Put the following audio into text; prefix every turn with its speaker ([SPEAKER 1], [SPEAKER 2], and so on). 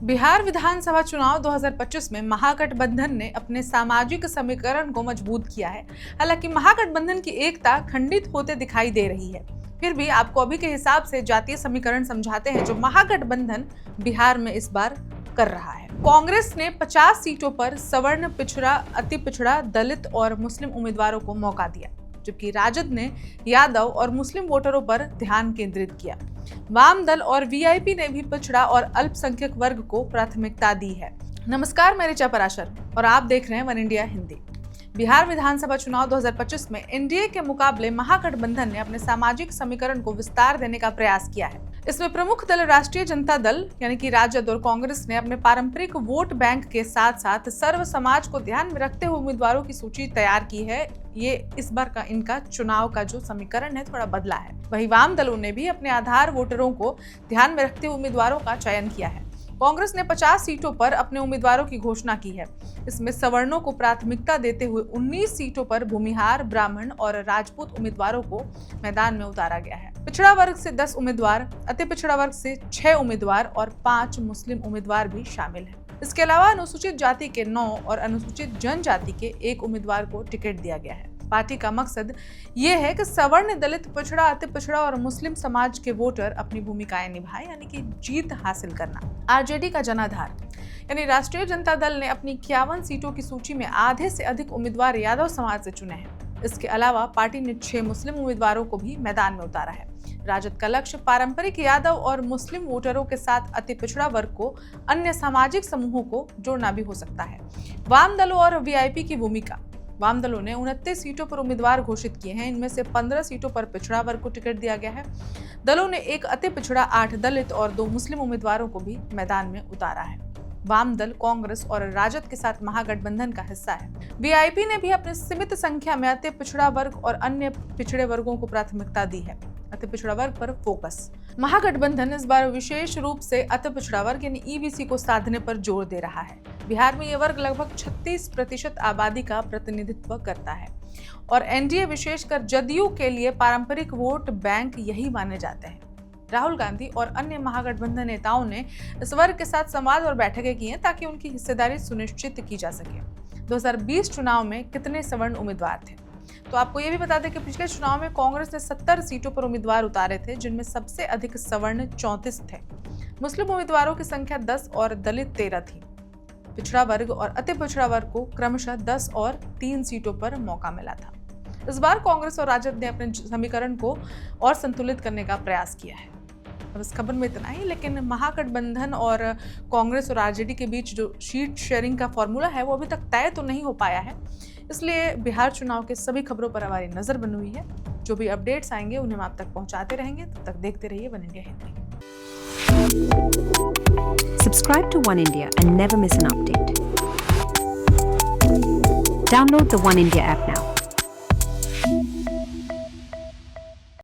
[SPEAKER 1] बिहार विधानसभा चुनाव 2025 में महागठबंधन ने अपने सामाजिक समीकरण को मजबूत किया है। हालांकि महागठबंधन की एकता खंडित होते दिखाई दे रही है। फिर भी आपको अभी के हिसाब से जातीय समीकरण समझाते हैं जो महागठबंधन बिहार में इस बार कर रहा है। कांग्रेस ने 50 सीटों पर सवर्ण, पिछड़ा, अति पिछड़ा, दलित और मुस्लिम उम्मीदवारों को मौका दिया, जबकि राजद ने यादव और मुस्लिम वोटरों पर ध्यान केंद्रित किया। वाम दल और वीआईपी ने भी पिछड़ा और अल्पसंख्यक वर्ग को प्राथमिकता दी है। नमस्कार, मैं ऋचा पराशर और आप देख रहे हैं वन इंडिया हिंदी। बिहार विधानसभा चुनाव 2025 में एनडीए के मुकाबले महागठबंधन ने अपने सामाजिक समीकरण को विस्तार देने का प्रयास किया है। इसमें प्रमुख दल राष्ट्रीय जनता दल यानी कि राजद और कांग्रेस ने अपने पारंपरिक वोट बैंक के साथ साथ सर्व समाज को ध्यान में रखते हुए उम्मीदवारों की सूची तैयार की है। ये इस बार का इनका चुनाव का जो समीकरण है थोड़ा बदला है। वहीं वाम दलों ने भी अपने आधार वोटरों को ध्यान में रखते हुए उम्मीदवारों का चयन किया है। कांग्रेस ने 50 सीटों पर अपने उम्मीदवारों की घोषणा की है। इसमें सवर्णों को प्राथमिकता देते हुए 19 सीटों पर भूमिहार, ब्राह्मण और राजपूत उम्मीदवारों को मैदान में उतारा गया है। पिछड़ा वर्ग से 10 उम्मीदवार, अति पिछड़ा वर्ग से 6 उम्मीदवार और 5 मुस्लिम उम्मीदवार भी शामिल हैं। इसके अलावा अनुसूचित जाति के 9 और अनुसूचित जनजाति के 1 उम्मीदवार को टिकट दिया गया है। पार्टी का मकसद ये है कि सवर्ण, दलित, पिछड़ा, अति पिछड़ा और मुस्लिम समाज के वोटर अपनी भूमिकाएं निभाएं, यानी कि जीत हासिल करना। आरजेडी का जनाधार यानी राष्ट्रीय जनता दल ने अपनी 51 सीटों की सूची में आधे से अधिक उम्मीदवार यादव समाज से चुने हैं। इसके अलावा पार्टी ने 6 मुस्लिम उम्मीदवारों को भी मैदान में उतारा है। राजद का लक्ष्य पारंपरिक यादव और मुस्लिम वोटरों के साथ अति पिछड़ा वर्ग को अन्य सामाजिक समूहों को जोड़ना भी हो सकता है। वाम दलों और वीआईपी की भूमिका। वाम दलों ने 29 सीटों पर उम्मीदवार घोषित किए हैं। इनमें से 15 सीटों पर पिछड़ा वर्ग को टिकट दिया गया है। दलों ने 1 अति पिछड़ा, 8 दलित और 2 मुस्लिम उम्मीदवारों को भी मैदान में उतारा है। वाम दल कांग्रेस और राजद के साथ महागठबंधन का हिस्सा है। वीआईपी ने भी अपनी सीमित संख्या में अति पिछड़ा वर्ग और अन्य पिछड़े वर्गों को प्राथमिकता दी है। अति पिछड़ा वर्ग पर फोकस। महागठबंधन इस बार विशेष रूप से अति पिछड़ा वर्ग यानी ईबीसी को साधने पर जोर दे रहा है। बिहार में यह वर्ग लगभग 36% आबादी का प्रतिनिधित्व करता है और एनडीए विशेषकर जदयू के लिए पारंपरिक वोट बैंक यही माने जाते हैं। राहुल गांधी और अन्य महागठबंधन नेताओं ने इस वर्ग के साथ संवाद और बैठकें की हैं ताकि उनकी हिस्सेदारी सुनिश्चित की जा सके। 2020 चुनाव में कितने सवर्ण उम्मीदवार थे? तो आपको ये भी बता दें कि पिछले चुनाव में कांग्रेस ने 70 सीटों पर उम्मीदवार उतारे थे, जिनमें सबसे अधिक सवर्ण 34 थे। मुस्लिम उम्मीदवारों की संख्या 10 और दलित 13 थी। पिछड़ा वर्ग और अति पिछड़ा वर्ग को क्रमशः 10 और 3 सीटों पर मौका मिला था। इस बार कांग्रेस और राजद ने अपने समीकरण को और संतुलित करने का प्रयास किया है। अब इस खबर में इतना ही, लेकिन महागठबंधन और कांग्रेस और आरजेडी के बीच जो सीट शेयरिंग का फॉर्मूला है वो अभी तक तय तो नहीं हो पाया है। इसलिए बिहार चुनाव के सभी खबरों पर हमारी नजर बनी हुई है। जो भी अपडेट्स आएंगे उन्हें हम आप तक पहुंचाते रहेंगे। तब तक देखते रहिए one India Hindi.
[SPEAKER 2] Subscribe to One India and never miss an update. Download the One India app